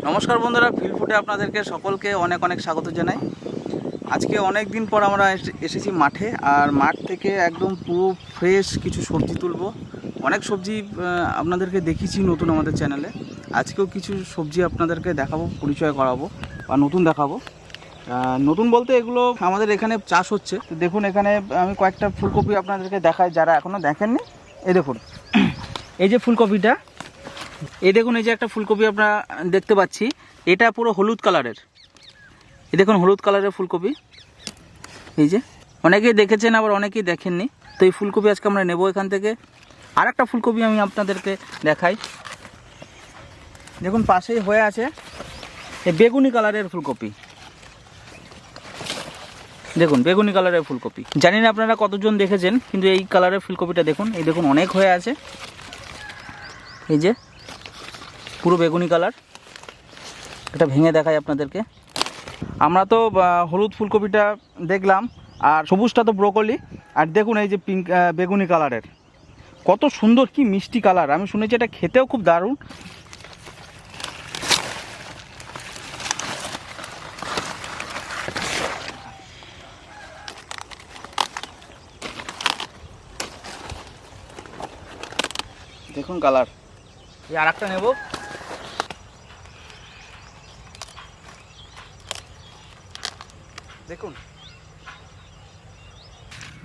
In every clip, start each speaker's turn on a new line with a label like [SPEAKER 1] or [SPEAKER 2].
[SPEAKER 1] নমস্কার বন্ধুরা, ফিল্ড ফুডে আপনাদেরকে সকলকে অনেক অনেক স্বাগত জানাই। আজকে অনেক দিন পর আমরা এসেছি মাঠে, আর মাঠ থেকে একদম পুরো ফ্রেশ কিছু সবজি তুলবো। অনেক সবজি আপনাদেরকে দেখিয়েছি নতুন আমাদের চ্যানেলে। আজকেও কিছু সবজি আপনাদেরকে দেখাবো, পরিচয় করাবো বা নতুন দেখাবো। নতুন বলতে এগুলো আমাদের এখানে চাষ হচ্ছে। তো দেখুন, এখানে আমি কয়েকটা ফুলকপি আপনাদেরকে দেখাই, যারা এখনও দেখেননি। এই দেখুন, এই যে ফুলকপিটা, এই দেখুন, এই যে একটা ফুলকপি আপনারা দেখতে পাচ্ছি, এটা পুরো হলুদ কালারের। এই দেখুন, হলুদ কালারের ফুলকপি। এই যে অনেকেই দেখেছেন, আবার অনেকেই দেখেননি। তো এই ফুলকপি আজকে আমরা নেব এখান থেকে। আর একটা ফুলকপি আমি আপনাদেরকে দেখাই। দেখুন, পাশেই হয়ে আছে এই বেগুনি কালারের ফুলকপি। দেখুন, বেগুনি কালারের ফুলকপি। জানি না আপনারা কতজন দেখেছেন, কিন্তু এই কালারের ফুলকপিটা দেখুন। এই দেখুন, অনেক হয়ে আছে। এই যে পুরো বেগুনি কালার। এটা ভেঙে দেখাই আপনাদেরকে। আমরা তো হলুদ ফুলকপিটা দেখলাম, আর সবুজটা তো ব্রোকলি। আর দেখুন, এই যে পিঙ্ক বেগুনি কালারের, কত সুন্দর, কি মিষ্টি কালার। আমি শুনেছি এটা খেতেও খুব দারুণ। দেখুন কালার। এই আর একটা নেব। দেখুন,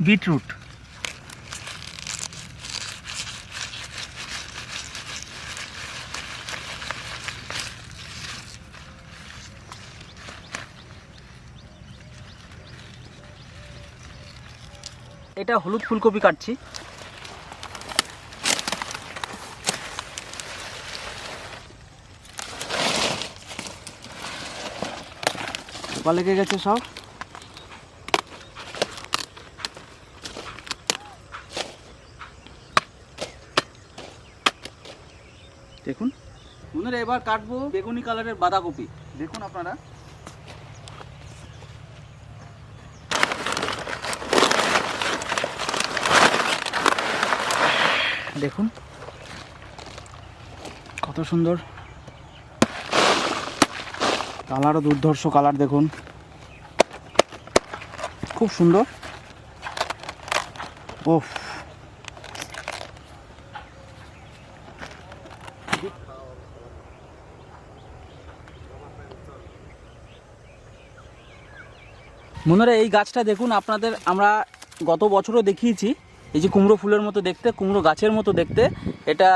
[SPEAKER 1] বিটরুট। এটা হলুদ ফুলকপি কাটছি। লেগে গেছে সব। দেখুন বন্ধুরা, এবার কাটবো বেগুনি কালারের বাঁধাকপি। দেখুন আপনারা, দেখুন কত সুন্দর কালারও, দুর্ধর্ষ কালার। দেখুন, খুব সুন্দর। ওফ, বন্ধুরা এই গাছটা দেখুন আপনাদের, আমরা গত বছরও দেখিয়েছি। এই যে কুমড়ো ফুলের মতো দেখতে, কুমড়ো গাছের মতো দেখতে, এটা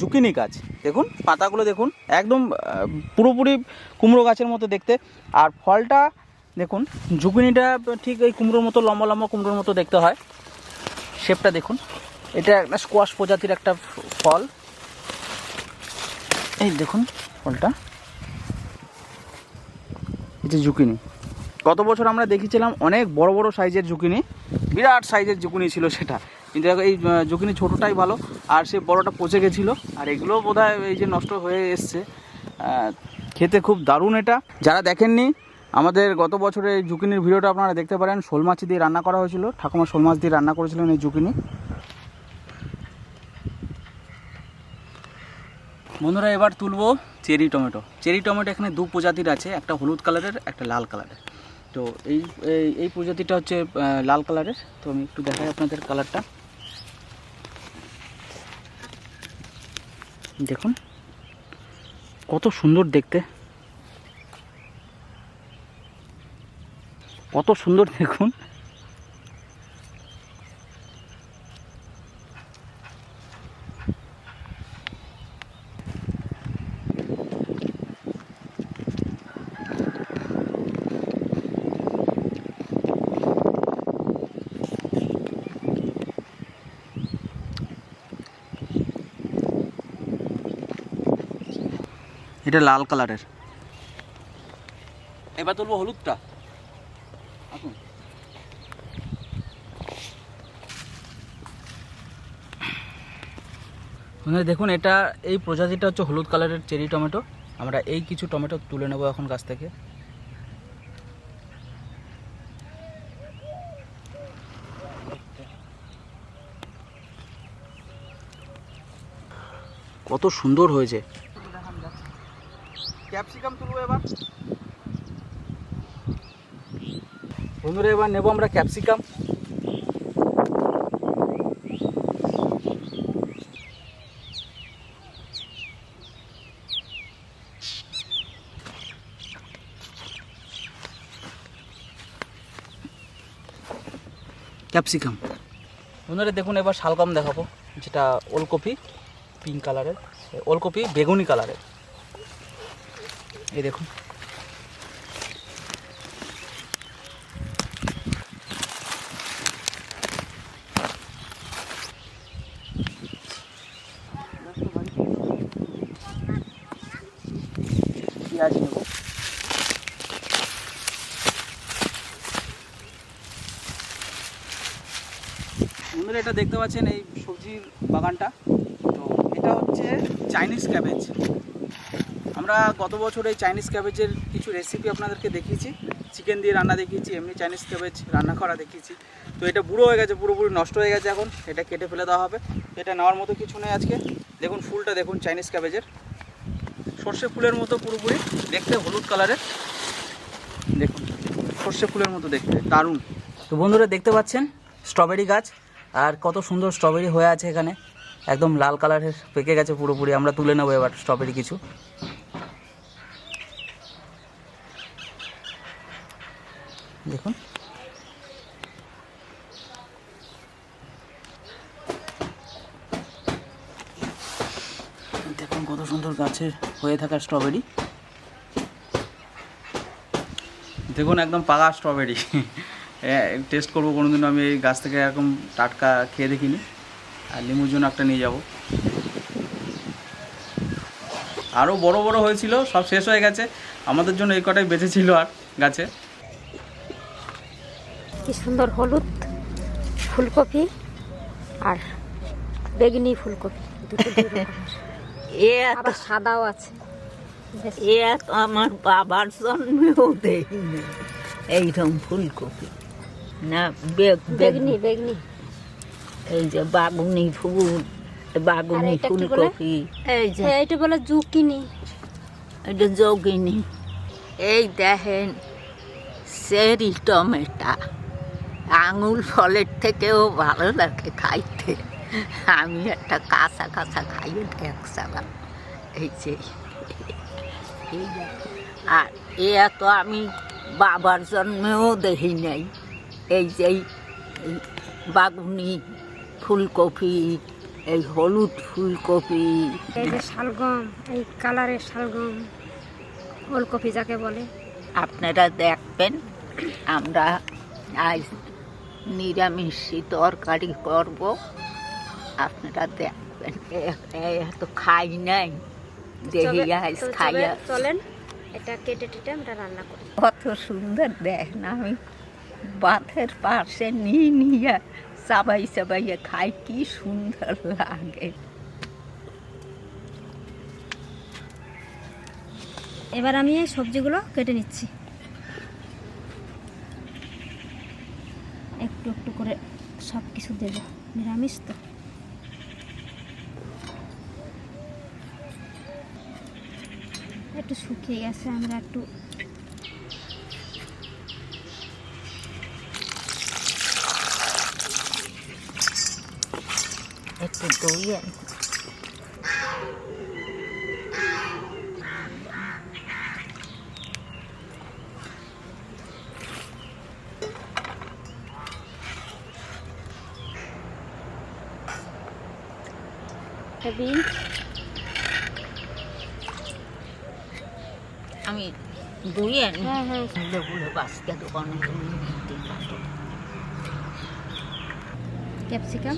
[SPEAKER 1] জুকিনি গাছ। দেখুন পাতাগুলো, দেখুন একদম পুরোপুরি কুমড়ো গাছের মতো দেখতে। আর ফলটা দেখুন, জুকিনিটা ঠিক এই কুমড়োর মতো লম্বা লম্বা কুমড়োর মতো দেখতে হয়। শেপটা দেখুন, এটা একটা স্কোয়াশ প্রজাতির একটা ফল। এই দেখুন ফলটা, এটা জুকিনি। গত বছর আমরা দেখেছিলাম অনেক বড় বড় সাইজের জুকিনি, বিরাট সাইজের জুকিনি ছিল সেটা। কিন্তু এই জুকিনি ছোটোটাই ভালো, আর সে বড়টা পচে গেছিলো। আর এগুলো বোধহয় এই যে নষ্ট হয়ে এসছে। খেতে খুব দারুণ এটা। যারা দেখেননি আমাদের গত বছরের এই জুকিনির ভিডিওটা, আপনারা দেখতে পারেন। শোল মাছ দিয়ে রান্না করা হয়েছিল, ঠাকুমা শোল মাছ দিয়ে রান্না করেছিলেন এই জুকিনি। বন্ধুরা এবার তুলবো চেরি টমেটো। চেরি টমেটো এখানে দু প্রজাতির আছে, একটা হলুদ কালারের, একটা লাল কালারের। তো এই প্রজাতিটা হচ্ছে লাল কালারের। তো আমি একটু দেখাই আপনাদের কালারটা। দেখুন কত সুন্দর দেখতে, কত সুন্দর দেখুন। এটা লাল কালারের। এবার তুলবো হলুদটা। আসুন, দেখুন এটা এই প্রজাতিটা হচ্ছে হলুদ কালারের চেরি টমেটো। আমরা এই কিছু টমেটো তুলে নেব এখন গাছ থেকে। কত সুন্দর হয়েছে। ক্যাপসিকাম তুলবো এবার। বন্ধুরা এবার নেব আমরা ক্যাপসিকাম। ক্যাপসিকাম বন্ধুরা দেখুন, এবার শালগম দেখাবো, যেটা ওলকপি পিঙ্ক কালারের, ওলকপি বেগুনি কালারের। এই দেখুন পেঁয়াজ নেব। বন্ধুরা এটা দেখতে পাচ্ছেন এই সবজির বাগানটা, তো এটা হচ্ছে চাইনিজ ক্যাবেজ। আমরা গত বছর এই চাইনিজ ক্যাবেজের কিছু রেসিপি আপনাদেরকে দেখিয়েছি, চিকেন দিয়ে রান্না দেখিয়েছি, এমনি চাইনিজ ক্যাবেজ রান্না করা দেখিয়েছি। তো এটা বুড়ো হয়ে গেছে, পুরোপুরি নষ্ট হয়ে গেছে, এখন এটা কেটে ফেলে দেওয়া হবে। এটা নেওয়ার মতো কিছু নেই আজকে। দেখুন ফুলটা দেখুন, চাইনিজ ক্যাবেজের সর্ষে ফুলের মতো পুরোপুরি দেখতে, হলুদ কালারের। দেখুন সর্ষে ফুলের মতো দেখতে, দারুণ। তো বন্ধুরা দেখতে পাচ্ছেন স্ট্রবেরি গাছ, আর কত সুন্দর স্ট্রবেরি হয়ে আছে এখানে, একদম লাল কালারের পেকে গেছে পুরোপুরি। আমরা তুলে নেবো এবার স্ট্রবেরি কিছু। দেখুন দেখুন কত সুন্দর গাছের হয়ে থাকা স্ট্রবেরি। দেখুন একদম পাকা স্ট্রবেরি। টেস্ট করবো কোনোদিনও, আমি এই গাছ থেকে এরকম টাটকা খেয়ে দেখিনি। আর লেবুর জন্য একটা নিয়ে যাব। আরও বড় বড় হয়েছিল, সব শেষ হয়ে গেছে, আমাদের জন্য এই কটাই বেঁচে ছিল আর গাছে।
[SPEAKER 2] কি সুন্দর হলুদ ফুলকপি আর বেগুনি ফুলকপি, দুটো আবার সাদাও আছে।
[SPEAKER 3] এ তো আমার বাবার জন্মেও দেখিনি এইরকম ফুলকপি, না
[SPEAKER 2] বেগুনি বেগুনি।
[SPEAKER 3] এই যে বাগুনি ফুল, বাগুনি ফুলকপি, এই যে
[SPEAKER 2] এইটা বলে জুকিনি,
[SPEAKER 3] এটা যোগিনী। এই দেখেন চেরি টমেটো, আঙুল ফলের থেকেও ভালো লাগে খাইতে। আমি একটা কাঁচা কাঁচা খাইয়ে দেখছিলাম। এই যে আর এ তো আমি বাবার জন্মেও দেখি নাই। এই যে বাগুনি ফুলকপি, এই হলুদ ফুলকপি,
[SPEAKER 2] এই যে শালগম, এই কালারের শালগম, ওলকপি যাকে বলে।
[SPEAKER 3] আপনারা দেখবেন। আমরা আজ নিরামিষ তরকারি করব, আপনারা দেখবেন। এত খাই নাই, দেখি আজ খাইয়া।
[SPEAKER 2] চলেন এটা কেটে টেটে আমরা রান্না করি।
[SPEAKER 3] কত সুন্দর দেখেন, আমি বাথের পাশে নিয়ে চাবাই চাবাইয়ে খাই, কি সুন্দর লাগে।
[SPEAKER 2] এবার আমি এই সবজিগুলো কেটে নিচ্ছি, একটু একটু করে সব কিছু দেবো, নিরামিষ তো। একটু শুকিয়ে গেছে, আমরা একটু
[SPEAKER 3] একটু দই আমি দুই আনি। লেবুলে বাঁচতে দোকানে
[SPEAKER 2] ক্যাপসিকাম,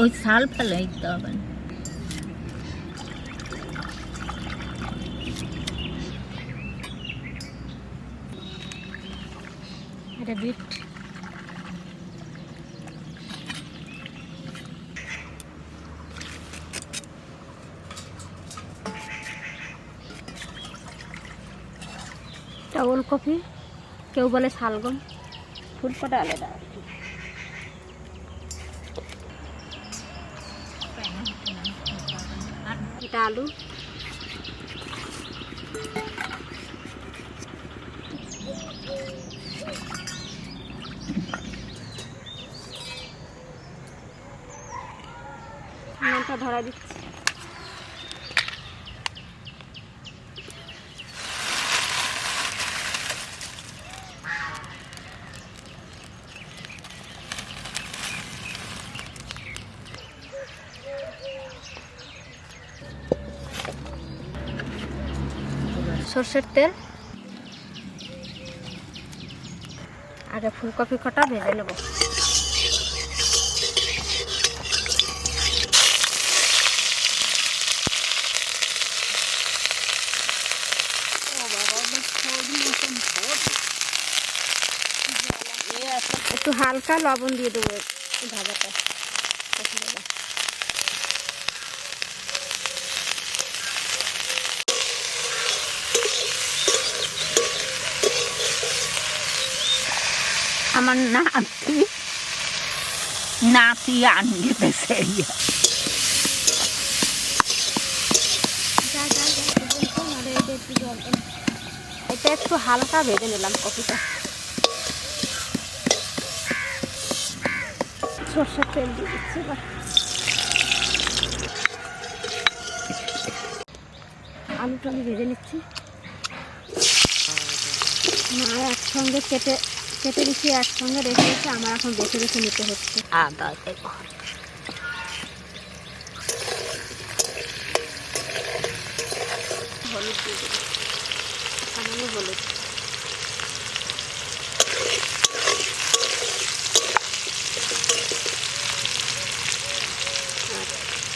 [SPEAKER 3] ওই ছাল ফেলে দিতে হবে।
[SPEAKER 2] এটা বিট, ওলকপি, কেউ বলে শালগম, ফুলকপি আলাদা আর কি। এটা আলু, নুনটা ধরা দিচ্ছি। সর্ষের তেল, আগে ফুলকপি কটা ভেজে নেব। একটু হালকা লবণ দিয়ে দেবো ভাজাটা।
[SPEAKER 3] আমার নাতি আনিয়ে দেশে
[SPEAKER 2] এটা একটু হালকা ভেজে নিলাম কপিটা। সর্ষের তেল দিয়ে দিচ্ছি। আলুটা আমি ভেজে নিচ্ছি। মা একসঙ্গে কেটে দিচ্ছি, একসঙ্গে রেখে দিচ্ছি। আমার এখন বেছে বেছে নিতে হচ্ছে।
[SPEAKER 3] আদা দেবো,
[SPEAKER 2] হলুদ দিয়ে দেবো, সামান্য হলুদ,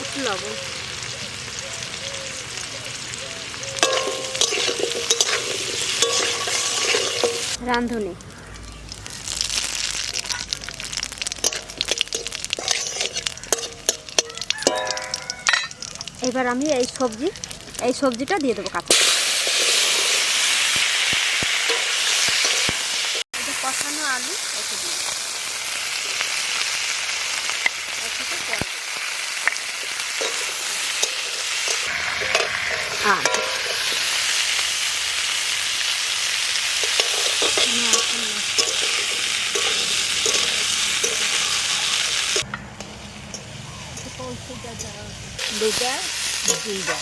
[SPEAKER 2] একটু লবণ, রাঁধুনি, এবার আমি এই সবজিটা দিয়ে দেবো কাঁচা। এটা কষানো আলু এতে দিয়ে
[SPEAKER 3] দুটা জিরা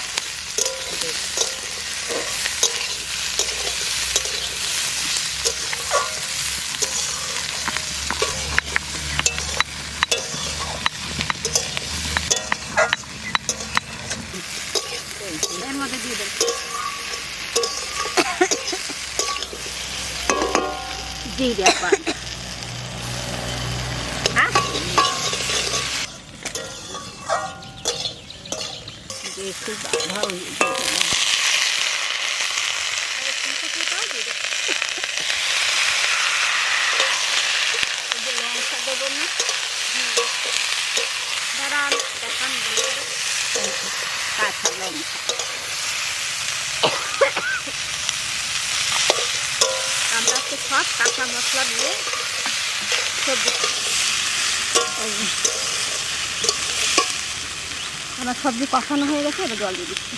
[SPEAKER 2] এর মধ্যে দিয়ে দেবো
[SPEAKER 3] জিরা পান। একটু বাধা হয়ে লঙ্কা দেবো না,
[SPEAKER 2] দাঁড়ান দেখান
[SPEAKER 3] কাঁচা লঙ্কা
[SPEAKER 2] আমরা একটু সব কাঁচা মশলা দিয়ে সবজি। আমার সবজি কষানো হয়ে গেছে, এবার জল দিয়ে দিচ্ছি।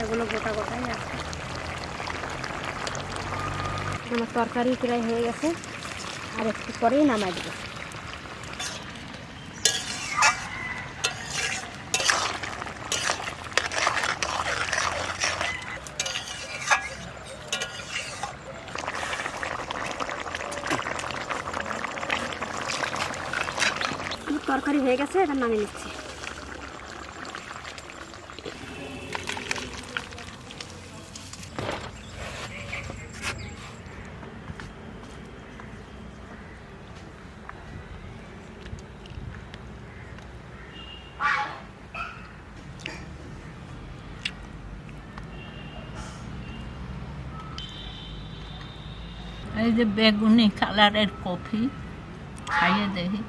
[SPEAKER 2] এগুলো গোটা গোটাই আছে। আমার তরকারি প্রায় হয়ে গেছে, আর একটু পরেই নামাই দেবো। তরকারি হয়ে গেছে, এটা নামিয়ে নিচ্ছি।
[SPEAKER 3] এই যে বেগুনি কালারের কফি খাইয়ে দেখি।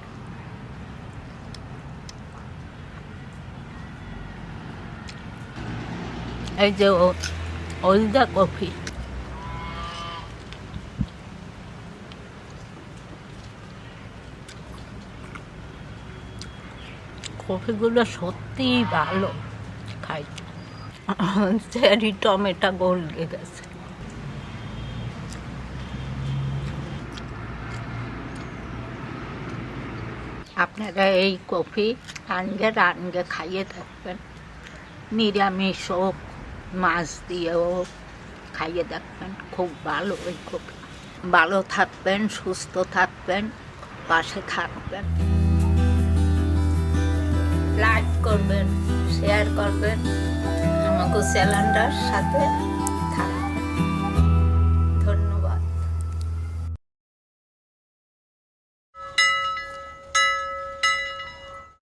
[SPEAKER 3] এই যে ওলদা কফি, কফিগুলো সত্যিই ভালো খাইতে। চেরি টমেটো গলে গেছে। আপনারা এই কফি রানগে খাইয়ে থাকবেন, নিরামিষ হোক মাছ দিয়েও খাইয়ে দেখবেন, খুব ভালো এই কফি। ভালো থাকবেন, সুস্থ থাকবেন, পাশে থাকবেন, লাইক করবেন, শেয়ার করবেন আমাকে চ্যানেলটার সাথে।